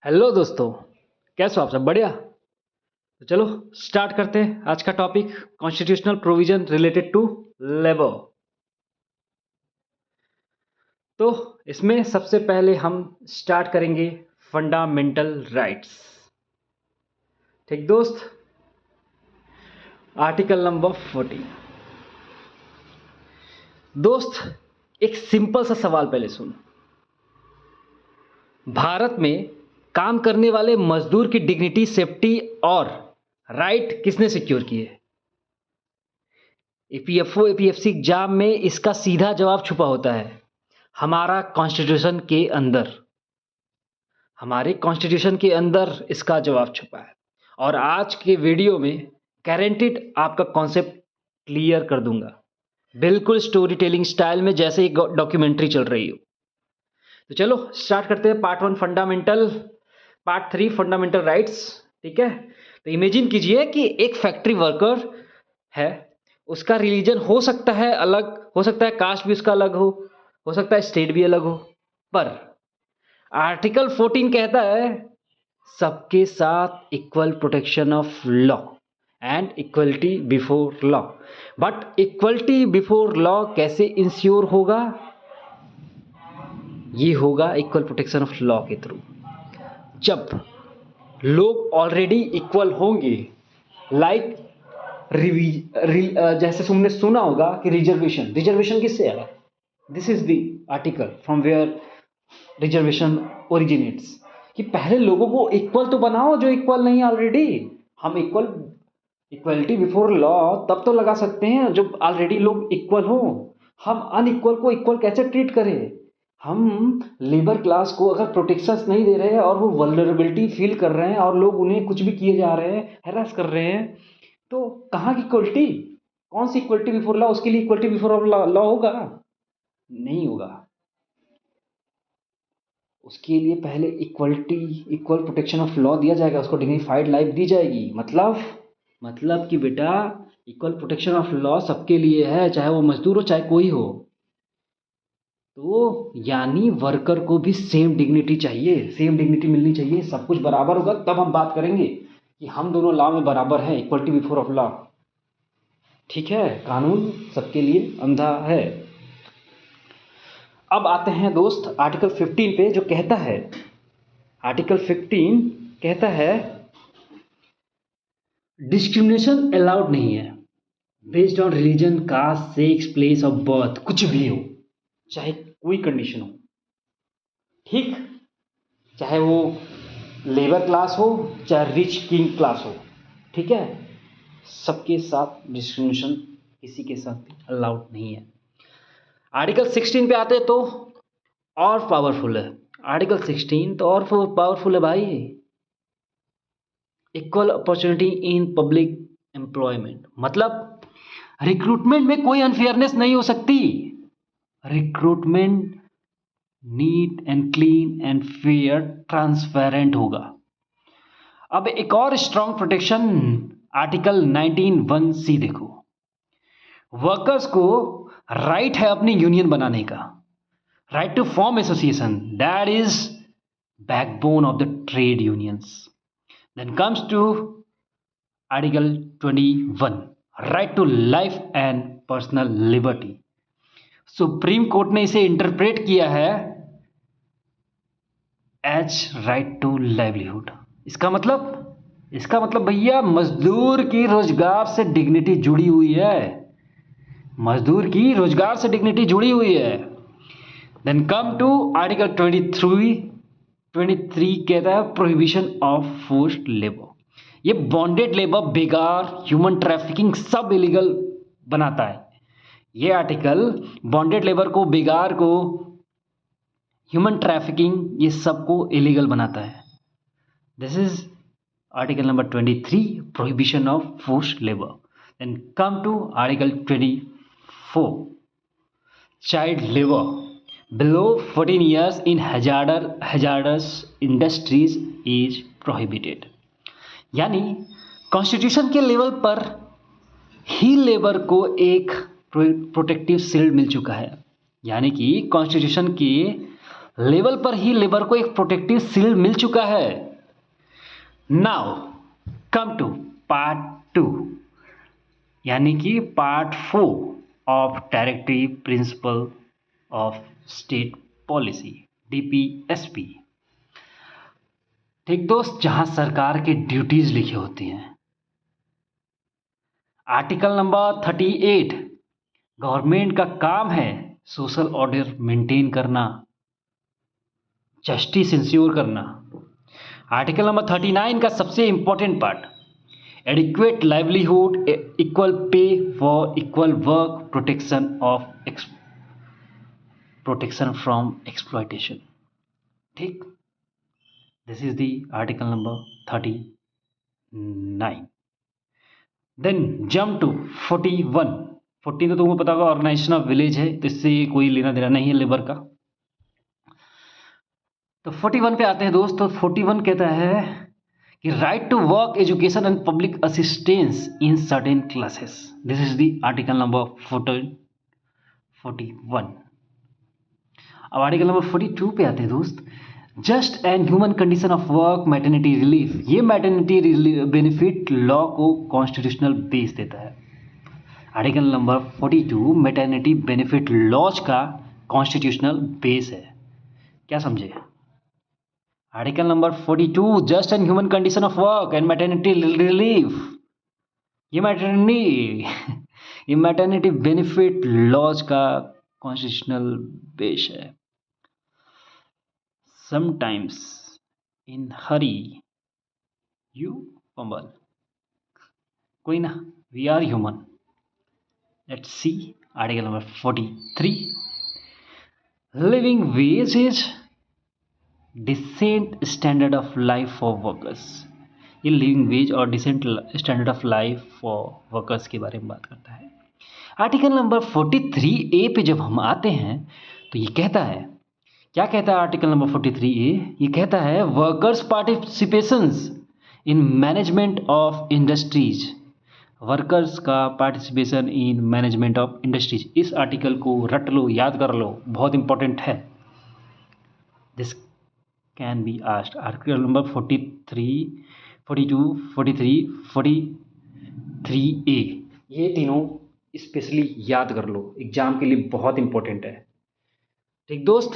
Hello दोस्तों, कैसे हो आप सब? बढ़िया। तो चलो स्टार्ट करते हैं आज का topic, constitutional provision related to labour. तो इसमें सबसे पहले हम स्टार्ट करेंगे फंडामेंटल राइट्स। ठीक दोस्त, आर्टिकल नंबर 14। दोस्त, एक सिंपल सा सवाल पहले सुन। भारत में काम करने वाले मजदूर की डिग्निटी, सेफ्टी और राइट किसने सिक्योर किए? ईपीएफओ एपीएफसी एग्जाम में इसका सीधा जवाब छुपा होता है हमारा कॉन्स्टिट्यूशन के अंदर। हमारे कॉन्स्टिट्यूशन के अंदर इसका जवाब छुपा है और आज के वीडियो में गारंटीड आपका कॉन्सेप्ट क्लियर कर दूंगा, बिल्कुल स्टोरी टेलिंग स्टाइल में, जैसे एक डॉक्यूमेंट्री चल रही हो। तो चलो स्टार्ट करते हैं। Part 1 fundamental, part 3 fundamental rights. ठीक है, तो इमेजिन कीजिए कि एक फैक्ट्री वर्कर है, उसका रिलीजन हो सकता है अलग, हो सकता है कास्ट भी उसका अलग हो सकता है स्टेट भी अलग हो, पर आर्टिकल 14 कहता है सबके साथ equal protection of law and equality before law. But equality before law कैसे इंश्योर होगा? ये होगा इक्वल प्रोटेक्शन ऑफ लॉ के थ्रू। जब लोग ऑलरेडी इक्वल होंगे, लाइक जैसे तुमने सुना होगा कि रिजर्वेशन, रिजर्वेशन किससे आया? This is the article from where reservation originates, कि पहले लोगों को इक्वल तो बनाओ जो इक्वल नहीं ऑलरेडी। हम इक्वलिटी बिफोर लॉ तब तो लगा सकते हैं जब ऑलरेडी लोग इक्वल हो। हम अनइक्वल को इक्वल कैसे ट्रीट करें? हम लेबर क्लास को अगर प्रोटेक्शन नहीं दे रहे हैं और वो वल्नरेबिलिटी फील कर रहे हैं और लोग उन्हें कुछ भी किए जा रहे हैं, हैरेस कर रहे हैं, तो कहाँ की इक्वलिटी? कौन सी इक्वलिटी बिफोर लॉ? उसके लिए इक्वलिटी बिफोर लॉ होगा? नहीं होगा। उसके लिए पहले इक्वल प्रोटेक्शन ऑफ लॉ दिया जाएगा, उसको डिग्निफाइड लाइफ दी जाएगी। मतलब कि बेटा इक्वल प्रोटेक्शन ऑफ लॉ सबके लिए है, चाहे वो मजदूर हो चाहे कोई हो। तो यानी वर्कर को भी सेम डिग्निटी चाहिए, सेम डिग्निटी मिलनी चाहिए, सब कुछ बराबर होगा तब हम बात करेंगे कि हम दोनों लॉ में बराबर हैं, इक्वलिटी बिफोर ऑफ लॉ। ठीक है, कानून सबके लिए अंधा है। अब आते हैं दोस्त आर्टिकल 15 पे, जो कहता है, आर्टिकल 15 कहता है डिस्क्रिमिनेशन अलाउड नहीं है based on religion, caste, sex, place of birth. कुछ भी हो, चाहे कोई कंडीशन हो, ठीक, चाहे वो लेबर क्लास हो चाहे रिच किंग क्लास हो, ठीक है, सबके साथ डिस्क्रिमिनेशन किसी के साथ अलाउड नहीं है। आर्टिकल 16 पे आते हैं तो और पावरफुल है। आर्टिकल 16 तो और पावरफुल है भाई। Equal opportunity in public employment, मतलब रिक्रूटमेंट में कोई अनफेयरनेस नहीं हो सकती। Recruitment neat and clean and fair transparent होगा। अब एक और स्ट्रॉन्ग प्रोटेक्शन, आर्टिकल 19(1)(c) देखो, वर्कर्स को राइट है अपनी यूनियन बनाने का, right to form association, that is backbone of the trade unions. Then comes to article 21, right to life and personal liberty. Supreme court ने इसे इंटरप्रेट किया है एज राइट टू लाइवलीहुड। इसका मतलब भैया मजदूर की रोजगार से डिग्निटी जुड़ी हुई है, मजदूर की रोजगार से डिग्निटी जुड़ी हुई है। देन कम टू आर्टिकल 23 कहता है प्रोहिबिशन ऑफ फोर्स्ड लेबर। ये बॉन्डेड लेबर, बेगार, ह्यूमन ट्रैफिकिंग सब इलीगल बनाता है। ये आर्टिकल बॉन्डेड लेबर को, बेगार को, ह्यूमन ट्रैफिकिंग, ये सब को इलीगल बनाता है। This is article number 23, prohibition of forced labour. Then come to article 24, child labour below 14 years in hazardous industries is prohibited। यानी कॉन्स्टिट्यूशन के लेवल पर ही लेबर को एक प्रोटेक्टिव शील्ड मिल चुका है, यानी कि कॉन्स्टिट्यूशन के लेवल पर ही लेबर को एक प्रोटेक्टिव शील्ड मिल चुका है। नाउ कम टू पार्ट 2, यानी कि part 4 of directive principle of state policy, DPSP। ठीक दोस्त, जहां सरकार के ड्यूटीज लिखी होती हैं। आर्टिकल नंबर 38, गवर्नमेंट का काम है सोशल ऑर्डर मेंटेन करना, जस्टिस इंश्योर करना। आर्टिकल नंबर 39 का सबसे important part, adequate livelihood, equal pay for equal work, protection from exploitation. ठीक, this is the article number 39। Then jump to 41। 40 तो तुम्हें पता होगा ऑर्गेनाइजेशन ऑफ विलेज है, तो इससे कोई लेना देना नहीं है लेबर का। तो 41 पे आते हैं दोस्त। तो 41 कहता है कि right to work, education and public assistance in certain classes. This is the article number 41। अब आर्टिकल नंबर 42 पे आते हैं दोस्त। Just and human condition of work, maternity relief. ये मैटरनिटी बेनिफिट लॉ को कॉन्स्टिट्यूशनल बेस देता है। Article number 42 maternity benefit laws का कॉन्स्टिट्यूशनल बेस है। क्या समझे? Article number 42 just and human condition of work and maternity relief, ये maternity benefit laws का कॉन्स्टिट्यूशनल बेस है। Sometimes in hurry you fumble, कोई ना, we are human. Let's see article number 43, living wage is decent standard of life for workers. ये living wage और decent standard of life for workers के बारे में बात करता है। आर्टिकल नंबर 43A पे जब हम आते हैं तो ये कहता है, क्या कहता है आर्टिकल नंबर 43A? ये कहता है workers participations in management of industries, workers का participation in management of industries. इस आर्टिकल को रट लो, याद कर लो, बहुत इंपॉर्टेंट है। This can be asked. Article number 43, 42, 43, 43A, ये तीनों स्पेशली याद कर लो, एग्जाम के लिए बहुत इंपॉर्टेंट है। ठीक दोस्त,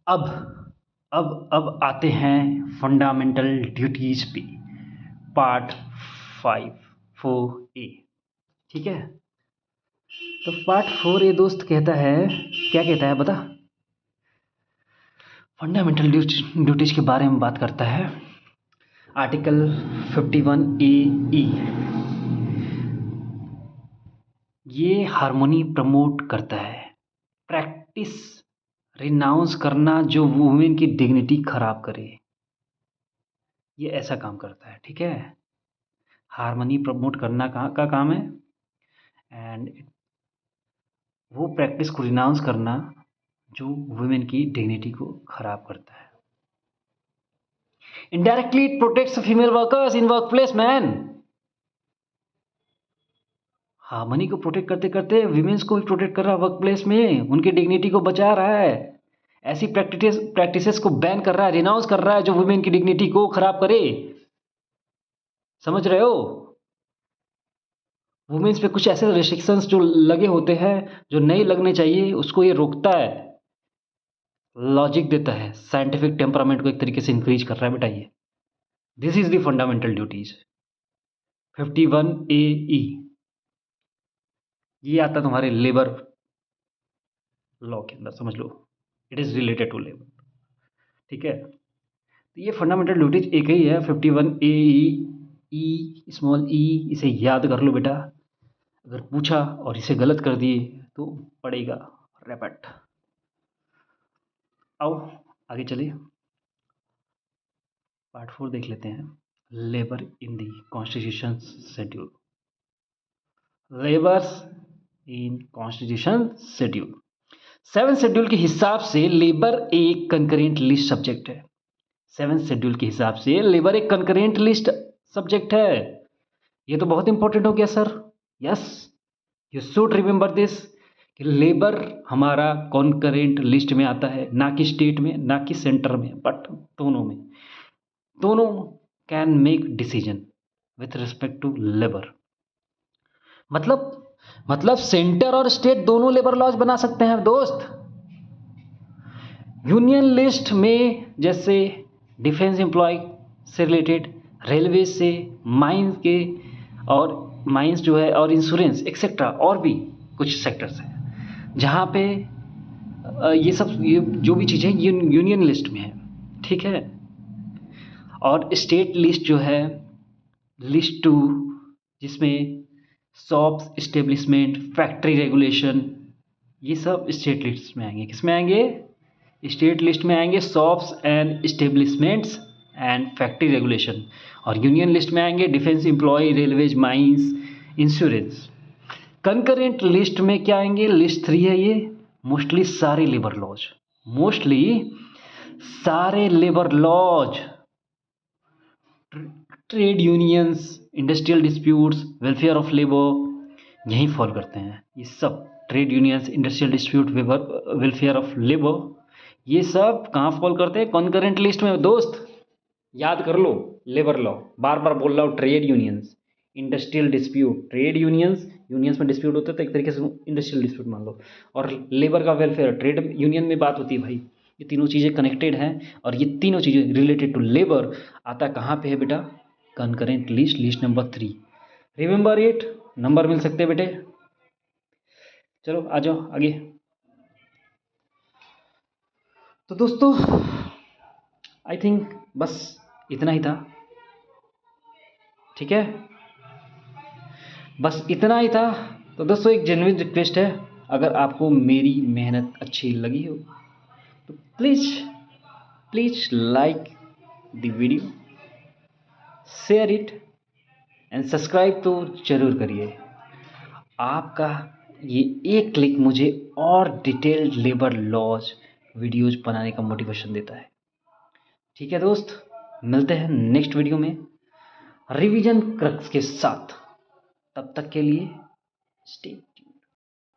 अब आते हैं फंडामेंटल ड्यूटीज पे, पार्ट 4A। ठीक है, तो पार्ट 4A दोस्त कहता है, क्या कहता है बता? फंडामेंटल ड्यूटीज के बारे में बात करता है। आर्टिकल 51AE, ये हार्मोनी प्रमोट करता है। प्रैक्टिस रिनाउंस करना जो वुमेन की डिग्निटी खराब करे, ये ऐसा काम करता है। ठीक है, हार्मनी प्रमोट करना का काम है, एंड वो प्रैक्टिस को रिनाउंस करना जो वुमेन की डिग्निटी को खराब करता है। Indirectly it protects female workers in work place man. Harmony को प्रोटेक्ट करते करते विमेन्स को भी प्रोटेक्ट कर रहा है, वर्क प्लेस में उनकी डिग्निटी को बचा रहा है। ऐसी प्रैक्टिसेस को बैन कर रहा है, रिनाउंस कर रहा है जो वुमेन की डिग्निटी को खराब करे। समझ रहे हो? वुमेन्स पे कुछ ऐसे रिस्ट्रिक्शंस जो लगे होते हैं जो नहीं लगने चाहिए, उसको ये रोकता है, लॉजिक देता है, साइंटिफिक टेम्परामेंट को एक तरीके से इंक्रीज कर रहा है बेटा ये। This is the fundamental duties. 51AE, ये आता तुम्हारे लेबर लॉ के अंदर, समझ लो, it is related to labour. ठीक है, तो ये फंडामेंटल ड्यूटीज एक ही है, 51AE स्मॉल ई, इसे याद कर लो बेटा। अगर पूछा और इसे गलत कर दिए तो पड़ेगा रैपट। आओ आगे चलिए, पार्ट 4 देख लेते हैं। Labour in the constitution schedule. Labours in constitution schedule, 7 schedule के हिसाब से लेबर एक कंकरेंट लिस्ट सब्जेक्ट है। 7 शेड्यूल के हिसाब से लेबर एक कंकरेंट लिस्ट सब्जेक्ट है। ये तो बहुत इंपॉर्टेंट हो गया sir. Yes, you should remember this, कि लेबर हमारा कॉन्करेंट लिस्ट में आता है, ना कि स्टेट में, ना कि सेंटर में, बट दोनों में। दोनों can make decision with respect to labour. मतलब सेंटर और स्टेट दोनों लेबर लॉज बना सकते हैं दोस्त। यूनियन लिस्ट में जैसे डिफेंस एम्प्लॉय से रिलेटेड, रेलवे से, माइंस के, और माइंस जो है, और इंश्योरेंस एक्सेट्रा, और भी कुछ सेक्टर्स हैं जहाँ पे ये जो भी चीज़ें यूनियन लिस्ट में है, ठीक है। और स्टेट लिस्ट जो है, लिस्ट 2, जिसमें शॉप्स, इस्टेब्लिशमेंट, फैक्ट्री रेगुलेशन, ये सब स्टेट लिस्ट में आएंगे। किस में आएंगे? स्टेट लिस्ट में आएंगे shops and establishments and factory regulation. और यूनियन लिस्ट में आएंगे defence employ, railways, mines, insurance. Concurrent list में क्या आएंगे? लिस्ट 3 है ये, मोस्टली सारे लेबर लॉज, मोस्टली सारे labour laws, trade unions, industrial disputes, welfare of labour, यही फॉलो करते हैं ये सब। Trade unions, industrial dispute, welfare of labour, ये सब कहाँ फॉलो करते हैं? कॉन्करेंट लिस्ट में दोस्त। याद कर लो, लेबर लॉ, बार बार बोल रहा हूँ, trade unions, industrial dispute, trade unions, unions में डिस्प्यूट होता है तो एक तरीके से इंडस्ट्रियल डिस्प्यूट मान लो, और लेबर का वेलफेयर ट्रेड यूनियन में बात होती है भाई। ये तीनों चीज़ें कनेक्टेड हैं, और ये तीनों चीज़ें रिलेटेड टू लेबर आता कहाँ पे है बेटा? Concurrent list, list number 3। Remember it, number मिल सकते हैं बेटे। चलो आ जाओ आगे। तो दोस्तों आई थिंक बस इतना ही था, ठीक है, बस इतना ही था। तो दोस्तों एक जेन्युइन रिक्वेस्ट है, अगर आपको मेरी मेहनत अच्छी लगी हो तो please like the video, share it and subscribe तो ज़रूर करिए। आपका ये एक क्लिक मुझे और डिटेल्ड लेबर लॉज वीडियोज बनाने का मोटिवेशन देता है। ठीक है दोस्त, मिलते हैं नेक्स्ट वीडियो में रिवीजन क्रक्स के साथ। तब तक के लिए स्टे